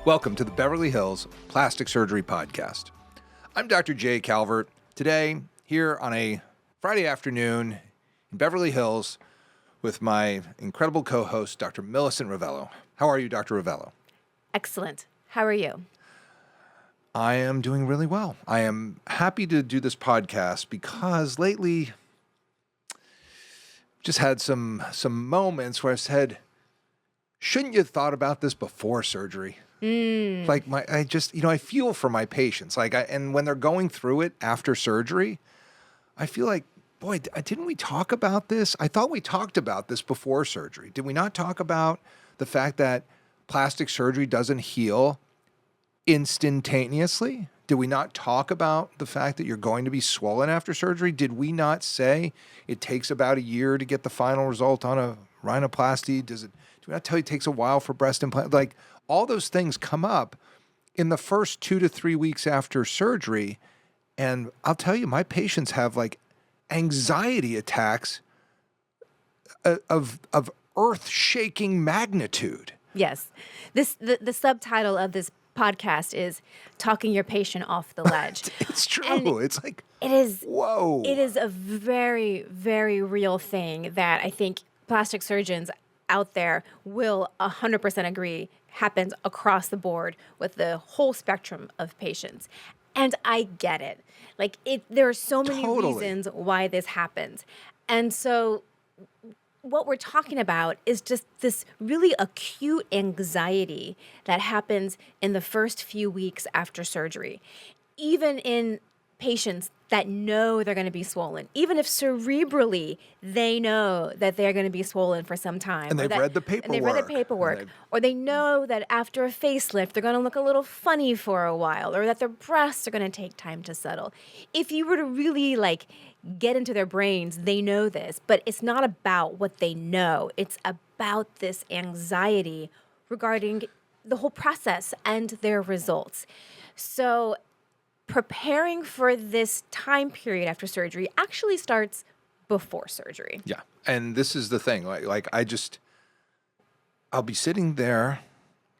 Welcome to the Beverly Hills Plastic Surgery Podcast. I'm Dr. Jay Calvert. Today, here on a Friday afternoon in Beverly Hills with my incredible co-host, Dr. Millicent Rovelo. How are you, Dr. Rovelo? Excellent. How are you? I am doing really well. I am happy to do this podcast because lately just had some moments where I said, shouldn't you have thought about this before surgery? Like I feel for my patients. And when they're going through it after surgery, I feel like, boy, didn't we talk about this? I thought we talked about this before surgery. Did we not talk about the fact that plastic surgery doesn't heal instantaneously? Did we not talk about the fact that you're going to be swollen after surgery? Did we not say it takes about a year to get the final result on a rhinoplasty? Do we not tell you it takes a while for breast implant? Like, all those things come up in the first 2 to 3 weeks after surgery. And I'll tell you, my patients have like anxiety attacks of earth-shaking magnitude. Yes. The subtitle of this podcast is Talking Your Patient Off the Ledge. It's true. And it's like, it is. Whoa. It is a very, very real thing that I think plastic surgeons out there will 100% agree happens across the board with the whole spectrum of patients. And I get it. There are so many reasons why this happens. And so what we're talking about is just this really acute anxiety that happens in the first few weeks after surgery. Even in patients that know they're going to be swollen, even if cerebrally they know that they're going to be swollen for some time. And they've read the paperwork. And they've read the paperwork. Or they know that after a facelift, they're going to look a little funny for a while, or that their breasts are going to take time to settle. If you were to really get into their brains, they know this, but it's not about what they know. It's about this anxiety regarding the whole process and their results. So preparing for this time period after surgery actually starts before surgery. Yeah. And this is the thing. I'll be sitting there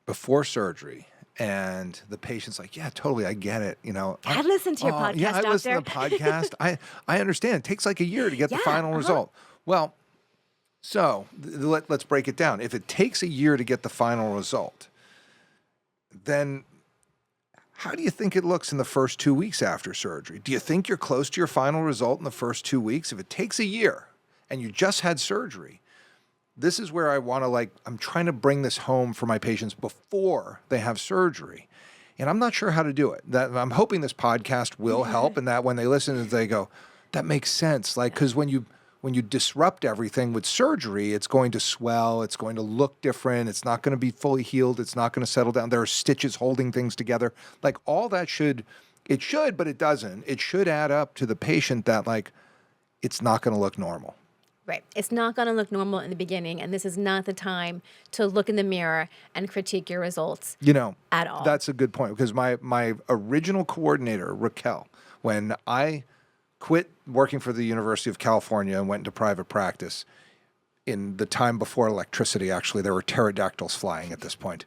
before surgery and the patient's like, yeah, totally, I get it. I listened to your podcast, yeah, I doctor. listen to the podcast. I understand. It takes like a year to get the final result. Well, so let's break it down. If it takes a year to get the final result, then how do you think it looks in the first 2 weeks after surgery? Do you think you're close to your final result in the first 2 weeks? If it takes a year and you just had surgery, this is where I want to I'm trying to bring this home for my patients before they have surgery. And I'm not sure how to do it. I'm hoping this podcast will help, and that when they listen, they go, that makes sense. Because when you disrupt everything with surgery, it's going to swell, it's going to look different, it's not going to be fully healed, it's not going to settle down. There are stitches holding things together. All that should, but it doesn't. It should add up to the patient that it's not going to look normal. Right. It's not going to look normal in the beginning, and this is not the time to look in the mirror and critique your results at all. That's a good point, because my original coordinator, Raquel, when I quit working for the University of California and went into private practice in the time before electricity. Actually, there were pterodactyls flying at this point.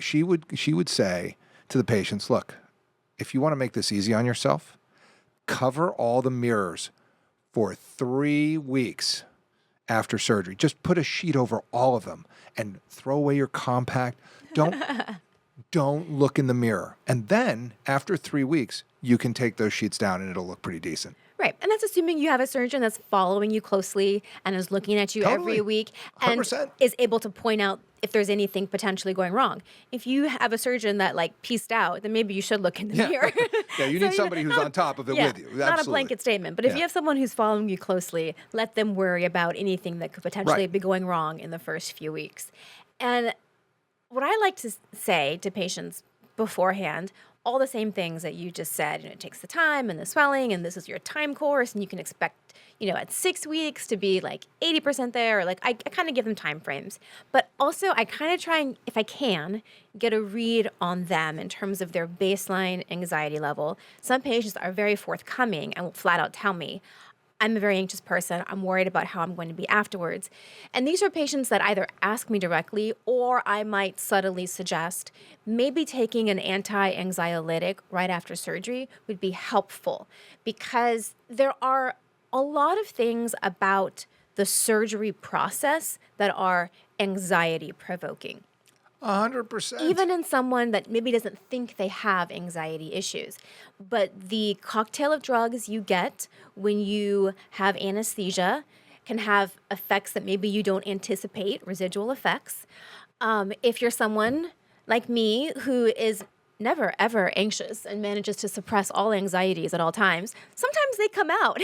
She would say to the patients, look, if you want to make this easy on yourself, cover all the mirrors for 3 weeks after surgery. Just put a sheet over all of them and throw away your compact. Don't look in the mirror. And then after 3 weeks, you can take those sheets down and it'll look pretty decent. Right. And that's assuming you have a surgeon that's following you closely and is looking at you every week and 100%. is able to point out if there's anything potentially going wrong. If you have a surgeon that pieced out, then maybe you should look in the mirror. Yeah, you need somebody who's on top of it with you. Absolutely. Not a blanket statement. But if you have someone who's following you closely, let them worry about anything that could potentially be going wrong in the first few weeks. And what I like to say to patients beforehand, all the same things that you just said. It takes the time and the swelling, and this is your time course, and you can expect, at 6 weeks to be 80% there. Or I kind of give them time frames. But also, I kind of try and, if I can, get a read on them in terms of their baseline anxiety level. Some patients are very forthcoming and will flat out tell me, I'm a very anxious person. I'm worried about how I'm going to be afterwards. And these are patients that either ask me directly or I might subtly suggest maybe taking an anti-anxiolytic right after surgery would be helpful because there are a lot of things about the surgery process that are anxiety provoking. 100%. Even in someone that maybe doesn't think they have anxiety issues. But the cocktail of drugs you get when you have anesthesia can have effects that maybe you don't anticipate, residual effects. If you're someone like me who is never, ever anxious and manages to suppress all anxieties at all times, sometimes they come out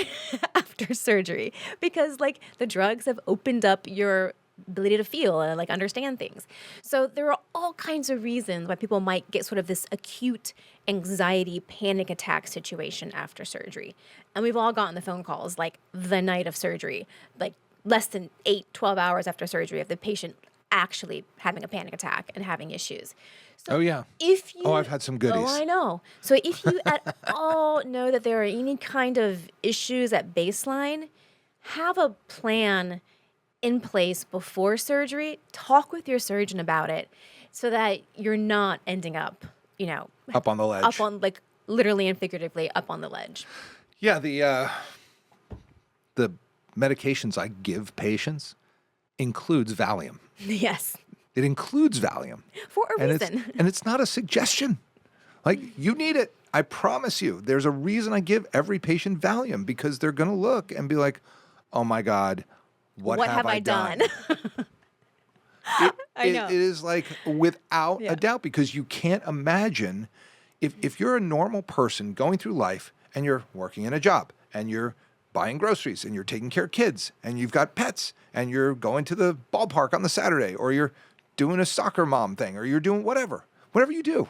after surgery because, like, the drugs have opened up your ability to feel and like understand things. So there are all kinds of reasons why people might get sort of this acute anxiety panic attack situation after surgery. And we've all gotten the phone calls like the night of surgery, like less than 12 hours after surgery of the patient actually having a panic attack and having issues. So Oh, yeah. if you, I've had some goodies. Oh, I know. So if you at all know that there are any kind of issues at baseline, have a plan in place before surgery. Talk with your surgeon about it so that you're not ending up, Up on the ledge. up on, like, literally and figuratively up on the ledge. Yeah, the medications I give patients includes Valium. Yes, It includes Valium. for a And reason. it's not a suggestion. Like, you need it. I promise you. There's a reason I give every patient Valium because they're going to look and be like, "Oh my God, what have I done?" I know. It is like without Yeah. a doubt because you can't imagine if you're a normal person going through life and you're working in a job and you're buying groceries and you're taking care of kids and you've got pets and you're going to the ballpark on the Saturday or you're doing a soccer mom thing or you're doing whatever you do,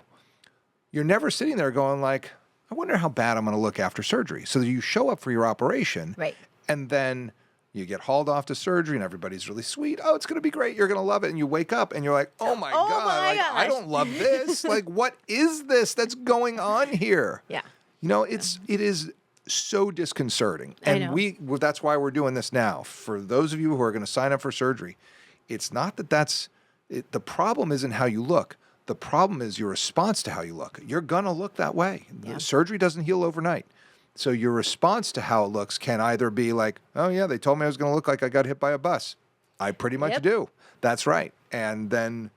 you're never sitting there going like, I wonder how bad I'm going to look after surgery. So you show up for your operation, Right. and then you get hauled off to surgery and everybody's really sweet. Oh, it's going to be great. You're going to love it. And you wake up and you're like, oh my Oh God, my like, I gosh. don't love this. Like, what is this that's going on here? Yeah. It is so disconcerting. I know. And that's why we're doing this now. For those of you who are going to sign up for surgery, it's not that the problem isn't how you look. The problem is your response to how you look. You're going to look that way. Yeah. The surgery doesn't heal overnight. So your response to how it looks can either be like, oh yeah, they told me I was going to look like I got hit by a bus. I pretty much Yep. do. That's right. And then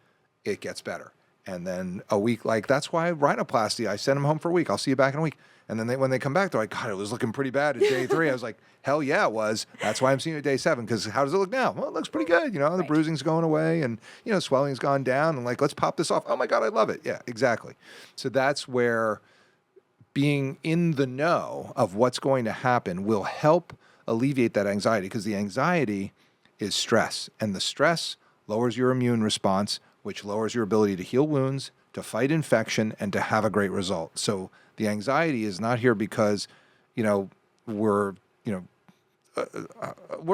it gets better. And then a week, like that's why rhinoplasty, I send them home for a week. I'll see you back in a week. And then when they come back, they're like, God, it was looking pretty bad at day 3. I was like, hell yeah, it was. That's why I'm seeing you at day 7. Because how does it look now? Well, it looks pretty good. The Right. bruising's going away and, swelling's gone down. And like, let's pop this off. Oh my God, I love it. Yeah, exactly. So that's where being in the know of what's going to happen will help alleviate that anxiety because the anxiety is stress. And the stress lowers your immune response, which lowers your ability to heal wounds, to fight infection, and to have a great result. So the anxiety is not here because, we're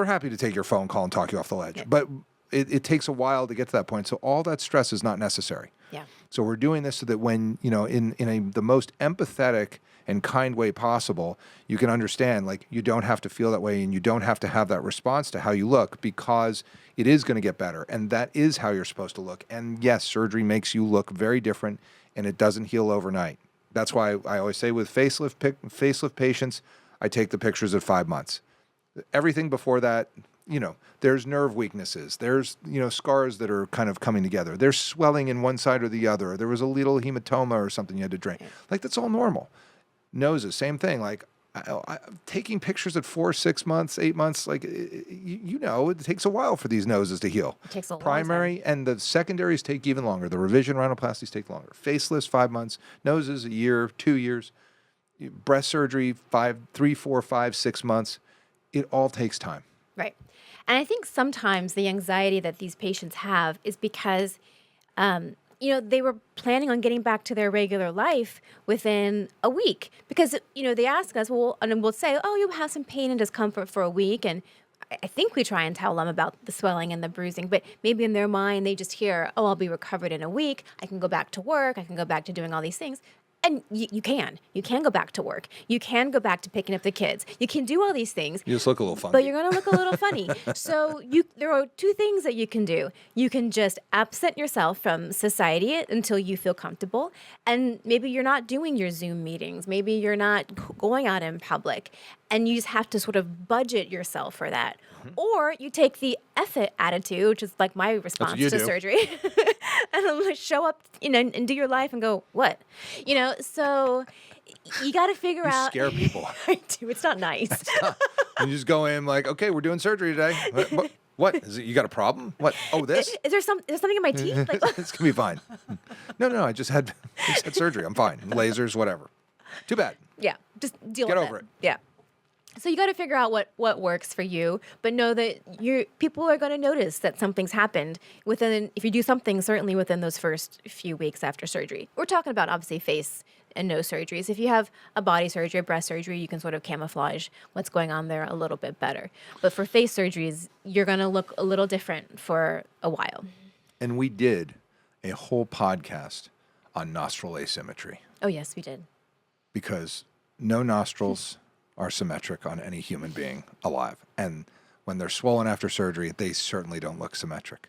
happy to take your phone call and talk you off the ledge. Yeah. But it takes a while to get to that point. So all that stress is not necessary. Yeah. So we're doing this so that when, in the most empathetic and kind way possible, you can understand, like, you don't have to feel that way and you don't have to have that response to how you look because it is going to get better. And that is how you're supposed to look. And yes, surgery makes you look very different and it doesn't heal overnight. That's why I always say with facelift patients, I take the pictures at 5 months. Everything before that, there's nerve weaknesses. There's, scars that are kind of coming together. There's swelling in one side or the other. There was a little hematoma or something you had to drain. Like, that's all normal. Noses, same thing. Like, taking pictures at 4, 6 months, 8 months, like, it takes a while for these noses to heal. It takes a long Primary and the secondaries take even longer. The revision rhinoplasties take longer. Facelifts, 5 months. Noses, a year, 2 years. Breast surgery, 3, 4, 5, 6 months. It all takes time. Right. And I think sometimes the anxiety that these patients have is because, they were planning on getting back to their regular life within a week. Because, they ask us, and we'll say, oh, you have some pain and discomfort for a week. And I think we try and tell them about the swelling and the bruising. But maybe in their mind, they just hear, oh, I'll be recovered in a week. I can go back to work. I can go back to doing all these things. And you can go back to work. You can go back to picking up the kids. You can do all these things. You just look a little funky. But you're going to look a little funny. So there are two things that you can do. You can just absent yourself from society until you feel comfortable. And maybe you're not doing your Zoom meetings. Maybe you're not going out in public. And you just have to sort of budget yourself for that. Or you take the F it attitude, which is like my response to surgery, and show up, and do your life and go, what? So you got to figure out. Scare people. I do. It's not nice. You just go in like, okay, we're doing surgery today. What? Is it? You got a problem? What? Oh, this? Is there something in my teeth? Like, It's gonna be fine. No. I just had surgery. I'm fine. Lasers, whatever. Too bad. Yeah, just deal Get with over it. Yeah. So you got to figure out what works for you, but know that people are going to notice that something's happened if you do something, certainly within those first few weeks after surgery. We're talking about obviously face and nose surgeries. If you have a body surgery, a breast surgery, you can sort of camouflage what's going on there a little bit better. But for face surgeries, you're going to look a little different for a while. And we did a whole podcast on nostril asymmetry. Oh, yes, we did. Because no nostrils are symmetric on any human being alive. And when they're swollen after surgery, they certainly don't look symmetric.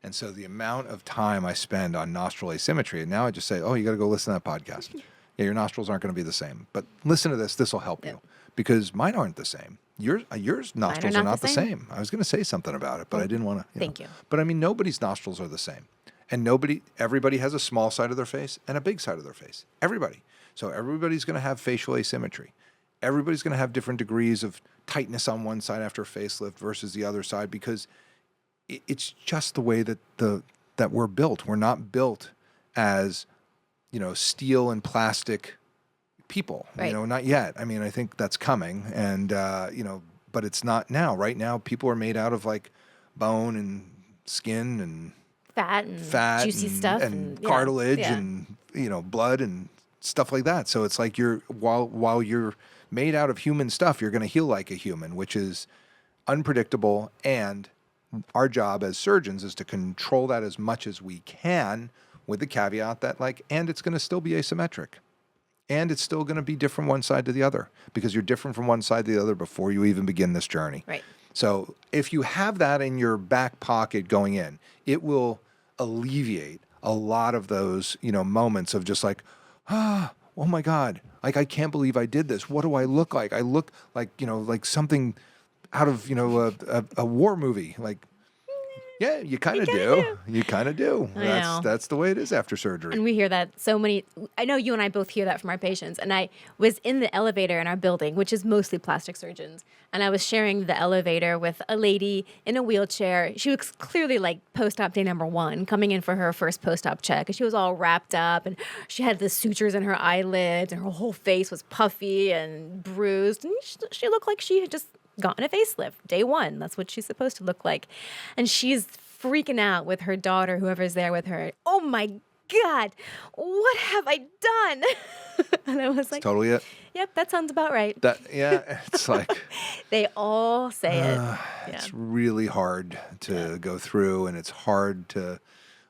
And so the amount of time I spend on nostril asymmetry, and now I just say, oh, you got to go listen to that podcast. Yeah, your nostrils aren't going to be the same. But listen to this. This will help you. Because mine aren't the same. Yours nostrils are not the same. I was going to say something about it, but I didn't want to. Thank you. But I mean, nobody's nostrils are the same. And everybody has a small side of their face and a big side of their face. Everybody. So everybody's going to have facial asymmetry. Everybody's going to have different degrees of tightness on one side after a facelift versus the other side because it's just the way that that we're built. We're not built as, steel and plastic people. Right. Not yet. I mean, I think that's coming, and but it's not now. Right now, people are made out of like bone and skin and fat, juicy stuff, and cartilage, and blood and stuff like that. So it's like while you're made out of human stuff, you're going to heal like a human, which is unpredictable. And our job as surgeons is to control that as much as we can, with the caveat that and it's going to still be asymmetric. And it's still going to be different one side to the other because you're different from one side to the other before you even begin this journey. Right. So if you have that in your back pocket going in, it will alleviate a lot of those, moments of just like, oh my God, I can't believe I did this. What do I look like? I look like, like something out of, a war movie. Yeah, you kind of do. You kind of do. That's the way it is after surgery. And we hear that I know you and I both hear that from our patients. And I was in the elevator in our building, which is mostly plastic surgeons. And I was sharing the elevator with a lady in a wheelchair. She was clearly like post-op day number 1, coming in for her first post-op check. And she was all wrapped up and she had the sutures in her eyelids and her whole face was puffy and bruised. And she looked like she had just gotten a facelift day 1. That's what she's supposed to look like. And she's freaking out with her daughter, whoever's there with her. Oh my God, what have I done? And I was like, totally it. Yep, that sounds about right. It's like they all say it. It's really hard to go through and it's hard to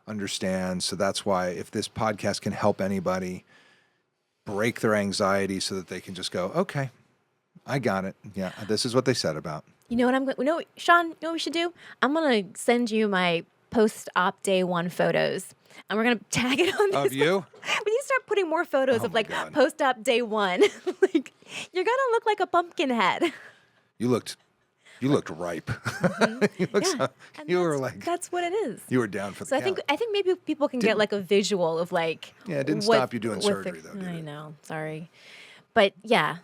understand. So that's why if this podcast can help anybody break their anxiety so that they can just go, okay, I got it. Yeah, this is what they said about. You know what Sean, you know what we should do? I'm going to send you my post-op day 1 photos. And we're going to tag it on this. Of you? We need to start putting more photos of post-op day 1. You're going to look like a pumpkin head. You looked ripe. Mm-hmm. You were like. That's what it is. You were down for the count. I think maybe people can get a visual of Yeah, it didn't stop you doing surgery though, did it? I know. Sorry. But yeah.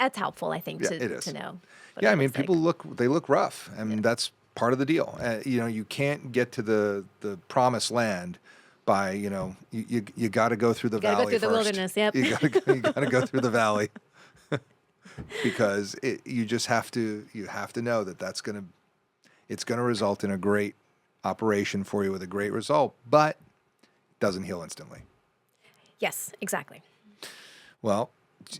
That's helpful, I think, to know. Yeah, I mean, people look rough, and that's part of the deal. You can't get to the promised land by, you got to go through the valley first. Go through the wilderness, yep. You got to go through the valley because you have to know that it's going to result in a great operation for you with a great result, but it doesn't heal instantly. Yes, exactly. Well,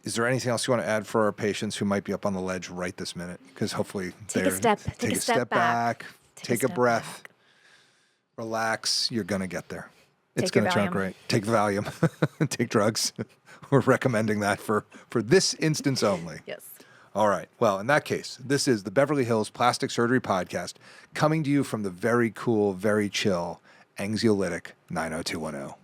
is there anything else you want to add for our patients who might be up on the ledge right this minute? Because hopefully take a step back, take a breath, relax. You're going to get there. It's Take your going to turn out Valium. great. Take the Valium. Take drugs. We're recommending that for this instance only. Yes. All right. Well, in that case, this is the Beverly Hills Plastic Surgery Podcast coming to you from the very cool, very chill Anxiolytic 90210.